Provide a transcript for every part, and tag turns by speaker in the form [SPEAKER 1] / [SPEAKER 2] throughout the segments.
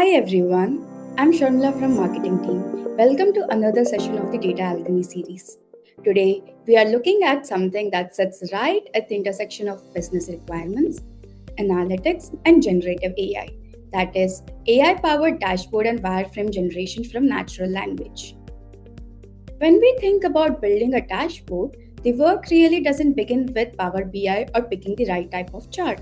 [SPEAKER 1] Hi everyone, I'm Sharmila from Marketing Team. Welcome to another session of the Data Alchemy series. Today, we are looking at something that sits right at the intersection of business requirements, analytics, and generative AI. That is, AI powered dashboard and wireframe generation from natural language. When we think about building a dashboard, the work really doesn't begin with Power BI or picking the right type of chart.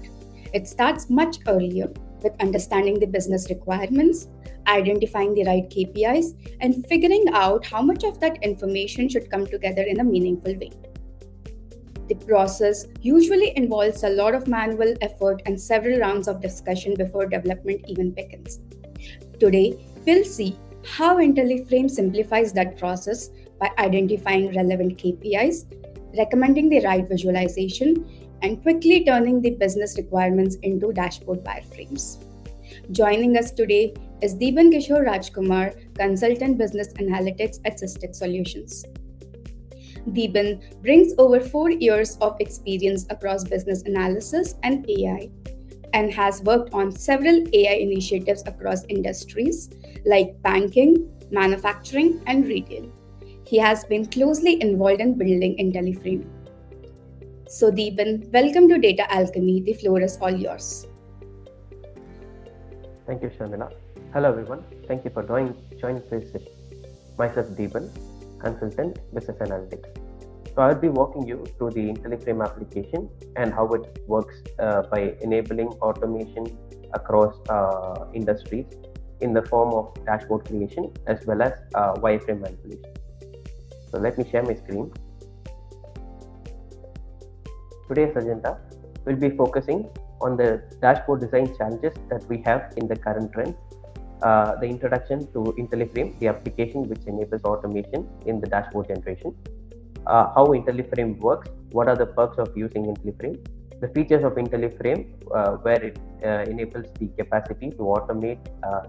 [SPEAKER 1] It starts much earlier with understanding the business requirements, identifying the right KPIs, and figuring out how much of that information should come together in a meaningful way. The process usually involves a lot of manual effort and several rounds of discussion before development even begins. Today, we'll see how IntelliFrame simplifies that process by identifying relevant KPIs, recommending the right visualization, and quickly turning the business requirements into dashboard wireframes. Joining us today is Deeban Kiishore Rajkumar, Consultant Business Analytics at Systech Solutions. Deeban brings over 4 years of experience across business analysis and AI and has worked on several AI initiatives across industries like banking, manufacturing, and retail. He has been closely involved in building IntelliFrame. So, Deeban, welcome to Data Alchemy. The floor is all yours.
[SPEAKER 2] Thank you, Sharmila. Hello, everyone. Thank you for joining this session. Myself, Deeban, Consultant Business Analytics. So I'll be walking you through the IntelliFrame application and how it works by enabling automation across industries in the form of dashboard creation as well as wireframe manipulation. So let me share my screen. Today's agenda will be focusing on the dashboard design challenges that we have in the current trends, the introduction to IntelliFrame, the application which enables automation in the dashboard generation, how IntelliFrame works, what are the perks of using IntelliFrame, the features of IntelliFrame where it enables the capacity to automate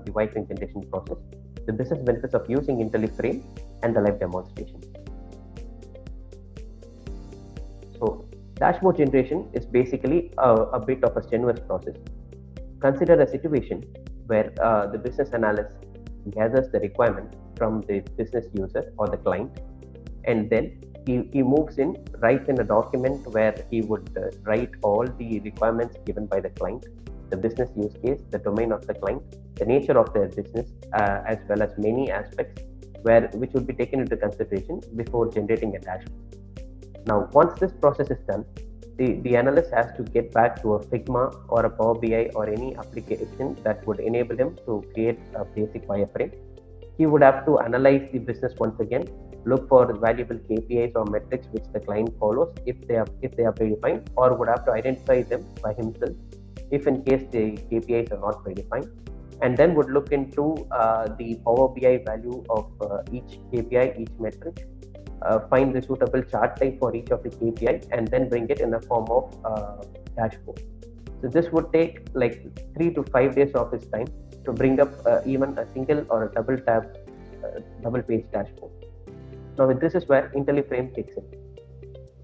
[SPEAKER 2] the wireframe generation process, the business benefits of using IntelliFrame, and the live demonstration. So, dashboard generation is basically a bit of a strenuous process. Consider a situation where the business analyst gathers the requirement from the business user or the client, and then he moves in, writes in a document where he would write all the requirements given by the client, the business use case, the domain of the client, the nature of their business, as well as many aspects which would be taken into consideration before generating a dashboard. Now, once this process is done, the analyst has to get back to a Figma or a Power BI or any application that would enable him to create a basic wireframe. He would have to analyze the business once again, look for valuable KPIs or metrics which the client follows if they are predefined, or would have to identify them by himself if in case the KPIs are not predefined, and then would look into the Power BI value of each KPI, each metric, find the suitable chart type for each of the KPI, and then bring it in the form of dashboard. So this would take like 3 to 5 days of his time to bring up even a single or a double page dashboard. Now this is where IntelliFrame kicks in.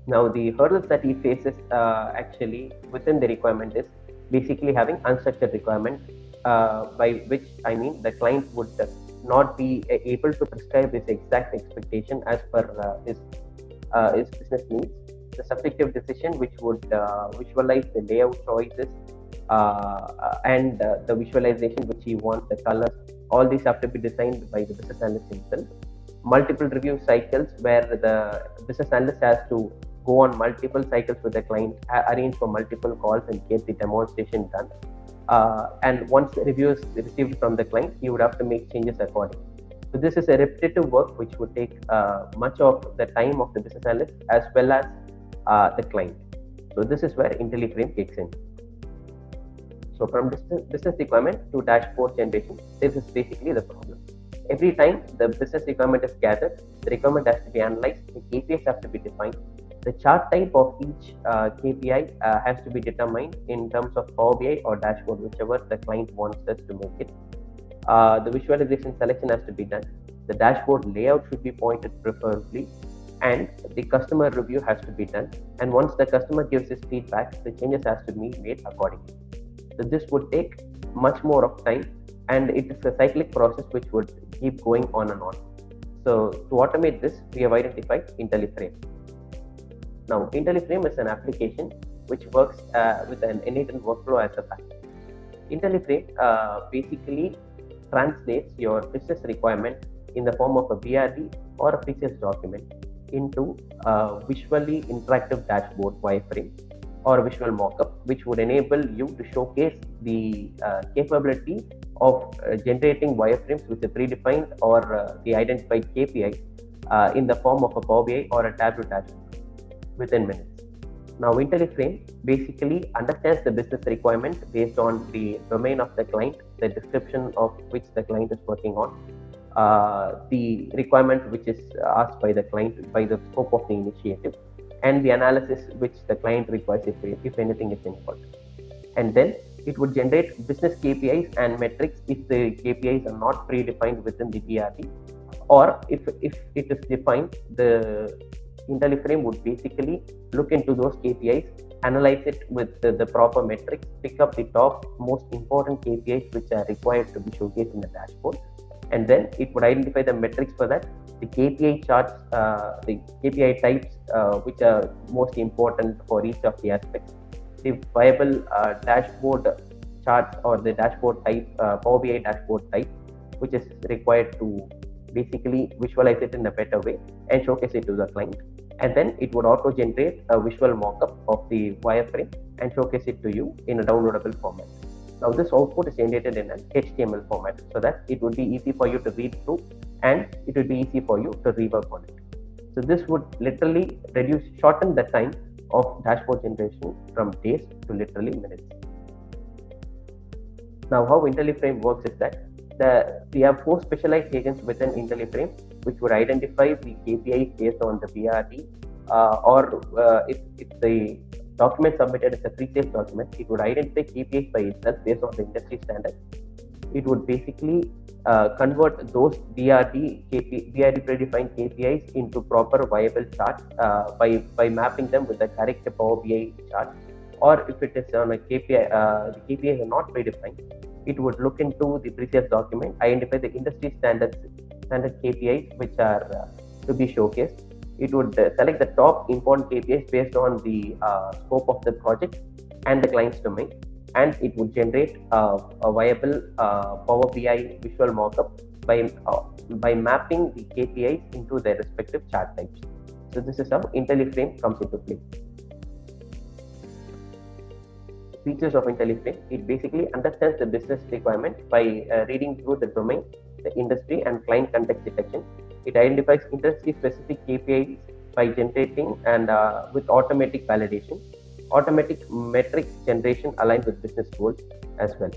[SPEAKER 2] Now the hurdles that he faces actually within the requirement is basically having unstructured requirement, by which I mean the client would not be able to prescribe his exact expectation as per his business needs. The subjective decision which would visualize the layout choices and the visualization which he wants, the colors, all these have to be designed by the business analyst himself. Multiple review cycles where the business analyst has to go on multiple cycles with the client, arrange for multiple calls and get the demonstration done. And once the review is received from the client, you would have to make changes accordingly. So this is a repetitive work which would take much of the time of the business analyst as well as the client. So this is where IntelliFrame kicks in. So from business requirement to dashboard generation, this is basically the problem. Every time the business requirement is gathered, the requirement has to be analyzed, the KPIs have to be defined, the chart type of each KPI has to be determined in terms of Power BI or dashboard, whichever the client wants us to make it. The visualization selection has to be done. The dashboard layout should be pointed preferably, and the customer review has to be done. And once the customer gives his feedback, the changes has to be made accordingly. So this would take much more of time and it is a cyclic process which would keep going on and on. So to automate this, we have identified IntelliFrame. Now, IntelliFrame is an application which works with an innate workflow as a fact. IntelliFrame basically translates your business requirement in the form of a BRD or a precise document into a visually interactive dashboard wireframe or a visual mockup, which would enable you to showcase the capability of generating wireframes with the predefined or the identified KPIs in the form of a Power BI or a Tableau dashboard within minutes. Now, IntelliFrame basically understands the business requirement based on the domain of the client, the description of which the client is working on, the requirement which is asked by the client by the scope of the initiative, and the analysis which the client requires if anything is involved. And then it would generate business KPIs and metrics if the KPIs are not predefined within the BRD, or if it is defined, the IntelliFrame would basically look into those KPIs, analyze it with the proper metrics, pick up the top most important KPIs which are required to be showcased in the dashboard, and then it would identify the metrics for that, the KPI charts, the KPI types which are most important for each of the aspects, the viable dashboard charts or the dashboard type, Power BI dashboard type, which is required to basically visualize it in a better way and showcase it to the client. And then it would auto generate a visual mockup of the wireframe and showcase it to you in a downloadable format. Now, this output is generated in an HTML format so that it would be easy for you to read through and it would be easy for you to rework on it. So this would literally shorten the time of dashboard generation from days to literally minutes. Now, how IntelliFrame works is that we have 4 specialized agents within IntelliFrame which would identify the KPIs based on the BRD, or if the document submitted is a pre-sales document, it would identify KPIs by itself based on the industry standard. It would basically convert those BRD predefined KPIs into proper viable charts by mapping them with the correct Power BI chart. Or if it is on a KPI, the KPIs are not predefined, it would look into the previous document, identify the industry standard KPIs which are to be showcased. It would select the top important KPIs based on the scope of the project and the client's domain, and it would generate a viable Power BI visual mockup by mapping the KPIs into their respective chart types. So this is how IntelliFrame comes into play. Features of IntelliFrame: it basically understands the business requirement by reading through the domain, the industry, and client context detection. It identifies industry-specific KPIs by generating and with automatic validation, automatic metric generation aligned with business goals as well.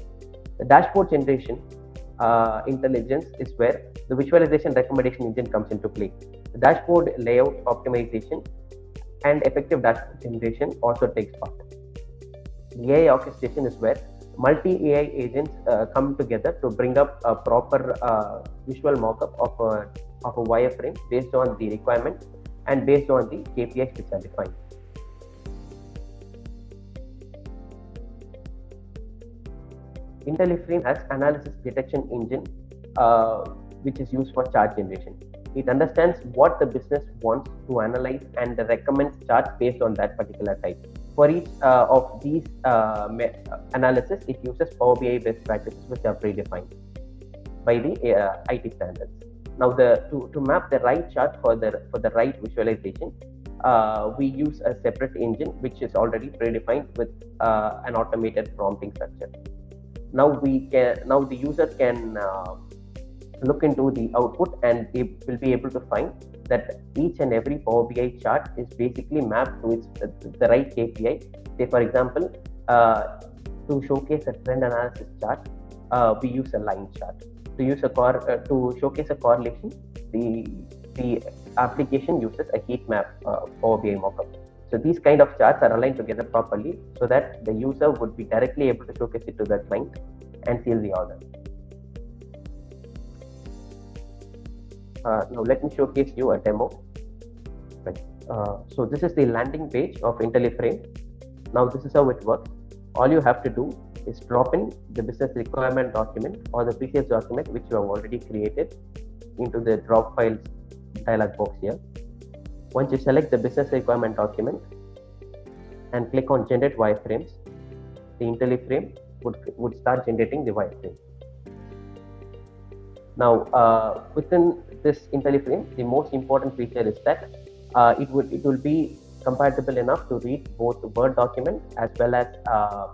[SPEAKER 2] The dashboard generation intelligence is where the visualization recommendation engine comes into play. The dashboard layout optimization and effective dashboard generation also takes part. The AI orchestration is where multi-AI agents come together to bring up a proper visual mockup of a wireframe based on the requirement and based on the KPIs which are defined. IntelliFrame has analysis detection engine which is used for chart generation. It understands what the business wants to analyze and recommends charts based on that particular type. For each of these analysis, it uses Power BI best practices which are predefined by the IT standards. Now, to map the right chart for the right visualization, we use a separate engine which is already predefined with an automated prompting structure. Now the user can look into the output and they will be able to find that each and every Power BI chart is basically mapped to the right KPI. Say, for example, to showcase a trend analysis chart, we use a line chart. To showcase a correlation, the application uses a heat map Power BI mockup. So these kind of charts are aligned together properly so that the user would be directly able to showcase it to the client and seal the order. Now let me showcase you a demo. Right. So this is the landing page of IntelliFrame. Now this is how it works. All you have to do is drop in the business requirement document or the pre-sales document which you have already created into the drop files dialog box here. Once you select the business requirement document and click on generate wireframes, the IntelliFrame would start generating the wireframe. Now, within this IntelliFrame, the most important feature is that it will be compatible enough to read both Word document as well as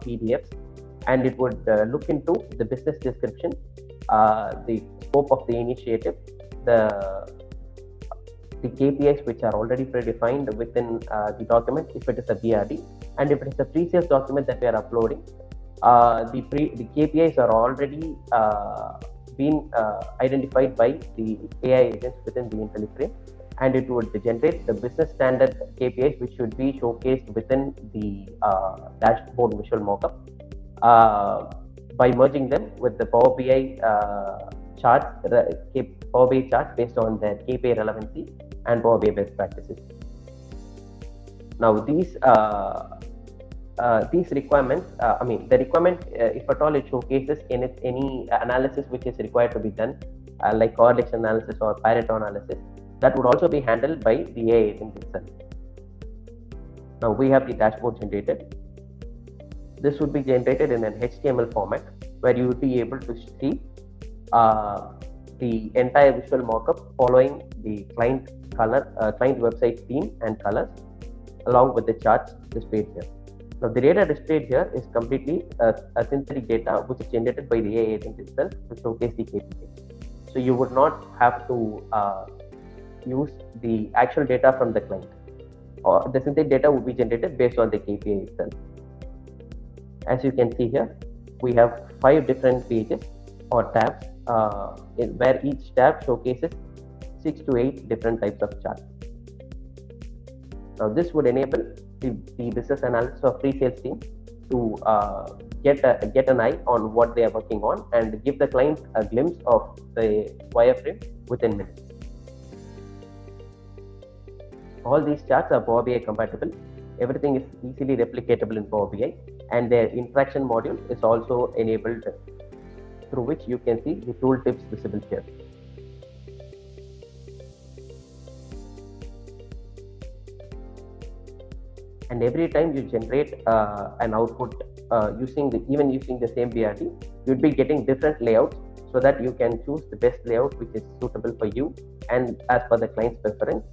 [SPEAKER 2] PDFs, and it would look into the business description, the scope of the initiative, the KPIs which are already predefined within the document if it is a BRD, and if it is a pre-sales document that we are uploading, the KPIs are already been identified by the AI agents within the IntelliFrame, and it would generate the business standard KPIs which should be showcased within the dashboard visual mockup by merging them with the Power BI charts, Power BI charts based on their KPI relevancy and Power BI best practices. Now these requirements, the requirement, if at all it showcases any analysis which is required to be done, like correlation analysis or Pareto analysis, that would also be handled by the AI agent itself. Now we have the dashboard generated. This would be generated in an HTML format where you would be able to see the entire visual mockup following the client website theme and colors, along with the charts displayed here. Now the data displayed here is completely a synthetic data which is generated by the AI agent itself to showcase the KPI. So you would not have to use the actual data from the client, or the synthetic data would be generated based on the KPI itself. As you can see here, we have 5 different pages or tabs where each tab showcases 6 to 8 different types of charts. Now this would enable the business analysts or pre-sales team to get an eye on what they are working on and give the client a glimpse of the wireframe within minutes. All these charts are Power BI compatible. Everything is easily replicatable in Power BI, and their interaction module is also enabled, through which you can see the tooltips visible here. And every time you generate an output using the same BRD, you'd be getting different layouts so that you can choose the best layout which is suitable for you and as per the client's preference.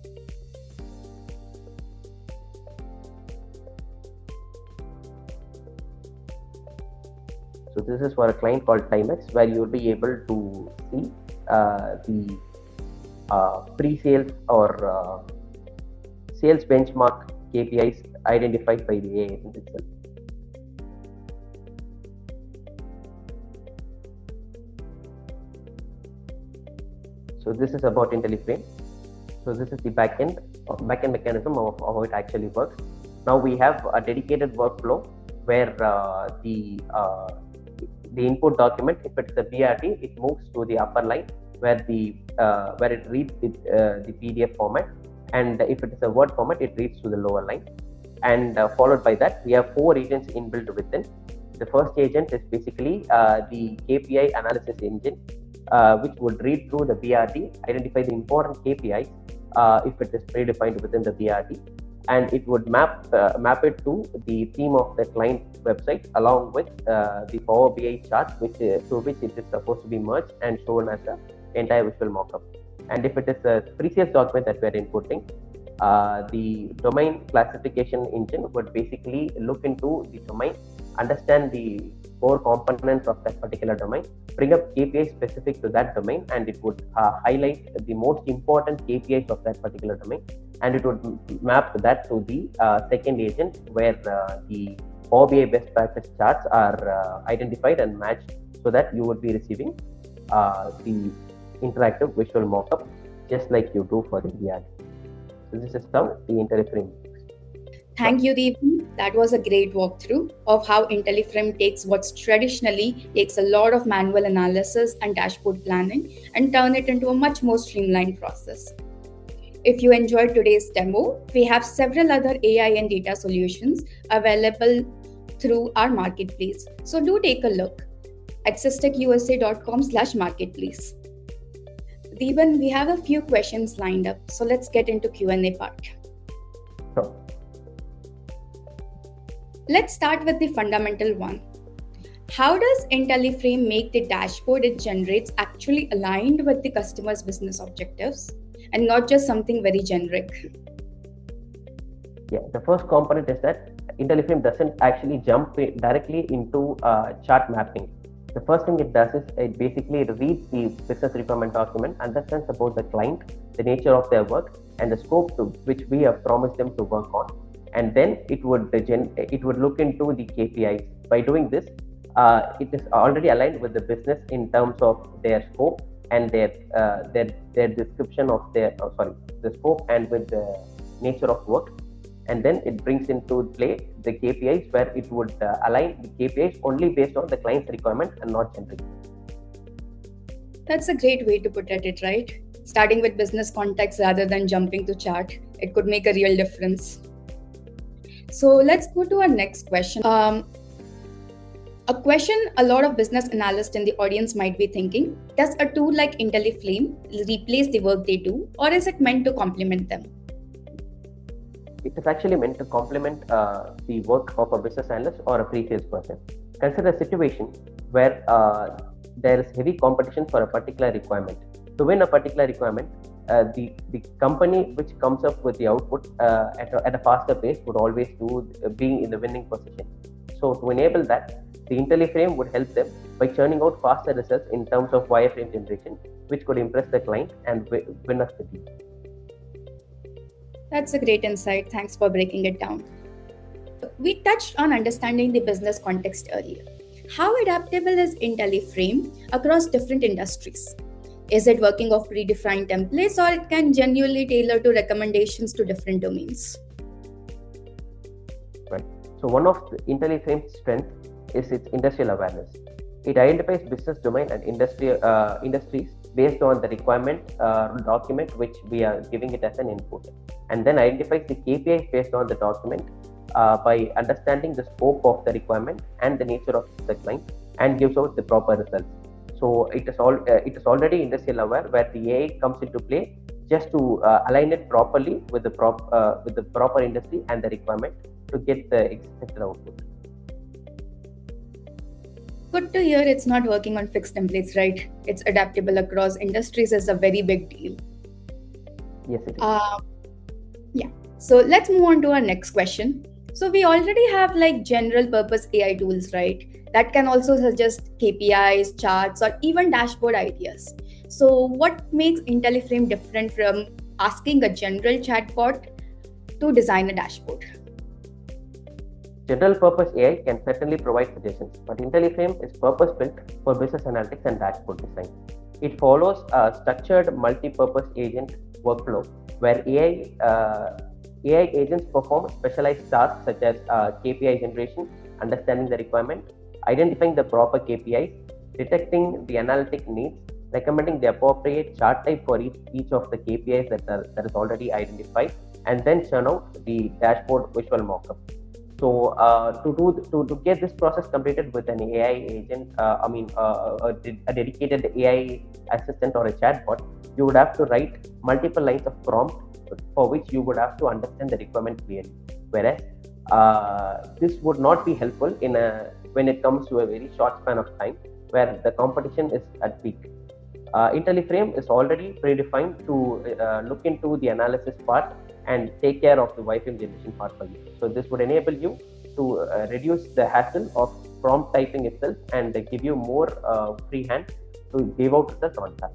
[SPEAKER 2] So this is for a client called Timex, where you will be able to see the pre-sales or sales benchmark KPIs identified by the AI agent itself. So this is about IntelliFrame. So this is the backend mechanism of how it actually works. Now we have a dedicated workflow where the input document, if it's a BRT, it moves to the upper line where it reads the PDF format, and if it is a Word format, it reads to the lower line. And followed by that, we have 4 agents inbuilt within. The first agent is basically the KPI analysis engine, which would read through the BRD, identify the important KPIs if it is predefined within the BRD, and it would map it to the theme of the client website along with the Power BI chart, through which it is supposed to be merged and shown as an entire visual mockup. And if it is a pre-sales document that we are inputting, the domain classification engine would basically look into the domain, understand the core components of that particular domain, bring up KPIs specific to that domain, and it would highlight the most important KPIs of that particular domain, and it would map that to the second agent where the Power BI best practice charts are identified and matched, so that you would be receiving the interactive visual mockup just like you do for the BRD. So this is how the IntelliFrame works.
[SPEAKER 1] Thank you, Deeban. That was a great walkthrough of how IntelliFrame takes what's traditionally takes a lot of manual analysis and dashboard planning and turn it into a much more streamlined process. If you enjoyed today's demo, we have several other AI and data solutions available through our marketplace. So do take a look at systechusa.com/marketplace. Deeban, we have a few questions lined up, so let's get into Q&A part.
[SPEAKER 2] So,
[SPEAKER 1] Let's start with the fundamental one. How does IntelliFrame make the dashboard it generates actually aligned with the customer's business objectives and not just something very generic?
[SPEAKER 2] yeah, the first component is that IntelliFrame doesn't actually jump directly into chart mapping. The first thing it does is it basically reads the business requirement document, understands about the client, the nature of their work, and the scope to which we have promised them to work on. And then it would look into the KPIs. By doing this, it is already aligned with the business in terms of their scope and their description of the scope and with the nature of work. And then it brings into play the KPIs where it would align the KPIs only based on the client's requirement and not generic.
[SPEAKER 1] That's a great way to put it, right? Starting with business context rather than jumping to chart. It could make a real difference. So let's go to our next question. A question a lot of business analysts in the audience might be thinking, does a tool like IntelliFrame replace the work they do, or is it meant to complement them?
[SPEAKER 2] It is actually meant to complement the work of a business analyst or a pre-sales person. Consider a situation where there is heavy competition for a particular requirement. To win a particular requirement, the company which comes up with the output at a faster pace would always being in the winning position. So to enable that, the IntelliFrame would help them by churning out faster results in terms of wireframe generation, which could impress the client and win us the deal.
[SPEAKER 1] That's a great insight. Thanks for breaking it down. We touched on understanding the business context earlier. How adaptable is IntelliFrame across different industries? Is it working off predefined templates, or it can genuinely tailor to recommendations to different domains?
[SPEAKER 2] Right. So one of the IntelliFrame's strengths is its industrial awareness. It identifies business domain and industries based on the requirement document which we are giving it as an input, and then identifies the KPIs based on the document by understanding the scope of the requirement and the nature of the client, and gives out the proper results. So it is already industrial aware, where the AI comes into play just to align it properly with the proper industry and the requirement to get the expected output.
[SPEAKER 1] Good to hear it's not working on fixed templates, right? It's adaptable across industries is a very big deal.
[SPEAKER 2] Yes, it is.
[SPEAKER 1] Yeah. So let's move on to our next question. So we already have like general purpose AI tools, right? That can also suggest KPIs, charts, or even dashboard ideas. So what makes IntelliFrame different from asking a general chatbot to design a dashboard?
[SPEAKER 2] General purpose AI can certainly provide suggestions, but IntelliFrame is purpose built for business analytics and dashboard design. It follows a structured multi-purpose agent workflow where AI agents perform specialized tasks such as KPI generation, understanding the requirement, identifying the proper KPIs, detecting the analytic needs, recommending the appropriate chart type for each of the KPIs that is already identified, and then churn out the dashboard visual mockup. So to get this process completed with an AI agent, a dedicated AI assistant or a chatbot, you would have to write multiple lines of prompt for which you would have to understand the requirement clearly. Whereas this would not be helpful when it comes to a very short span of time where the competition is at peak. IntelliFrame is already predefined to look into the analysis part and take care of the wireframe generation part for you. So this would enable you to reduce the hassle of prompt typing itself and give you more free hand to give out results on time.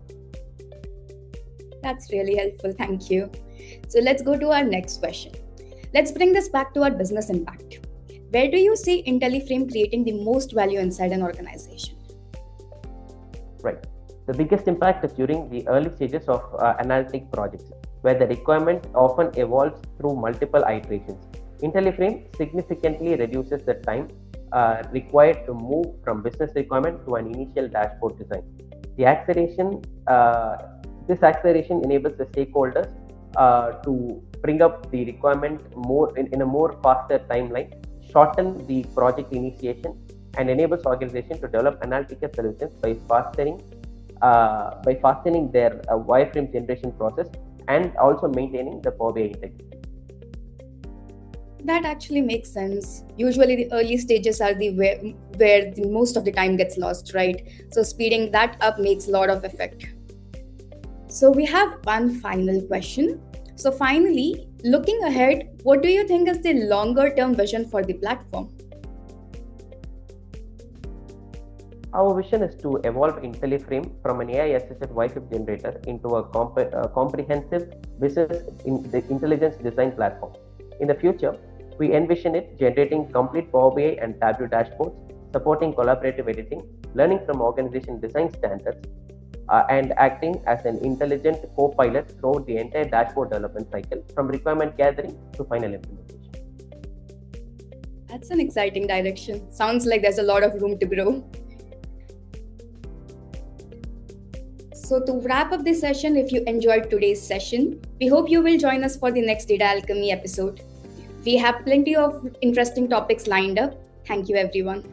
[SPEAKER 1] That's really helpful. Thank you. So let's go to our next question. Let's bring this back to our business impact. Where do you see IntelliFrame creating the most value inside an organization?
[SPEAKER 2] Right. The biggest impact is during the early stages of analytic projects, where the requirement often evolves through multiple iterations. IntelliFrame significantly reduces the time required to move from business requirement to an initial dashboard design. This acceleration enables the stakeholders to bring up the requirement more in a more faster timeline, shorten the project initiation, and enables organizations to develop analytical solutions by fastening their wireframe generation process and also maintaining the Power BI integrity.
[SPEAKER 1] That actually makes sense. Usually, the early stages are where the most of the time gets lost, right? So, speeding that up makes a lot of effect. So, we have one final question. So, finally, looking ahead, what do you think is the longer term vision for the platform?
[SPEAKER 2] Our vision is to evolve IntelliFrame from an AI-assisted wireframe generator into a comprehensive business the intelligence design platform. In the future, we envision it generating complete Power BI and Tableau dashboards, supporting collaborative editing, learning from organization design standards, and acting as an intelligent co-pilot throughout the entire dashboard development cycle, from requirement gathering to final implementation.
[SPEAKER 1] That's an exciting direction. Sounds like there's a lot of room to grow. So, to wrap up this session, if you enjoyed today's session, we hope you will join us for the next Data Alchemy episode. We have plenty of interesting topics lined up. Thank you, everyone.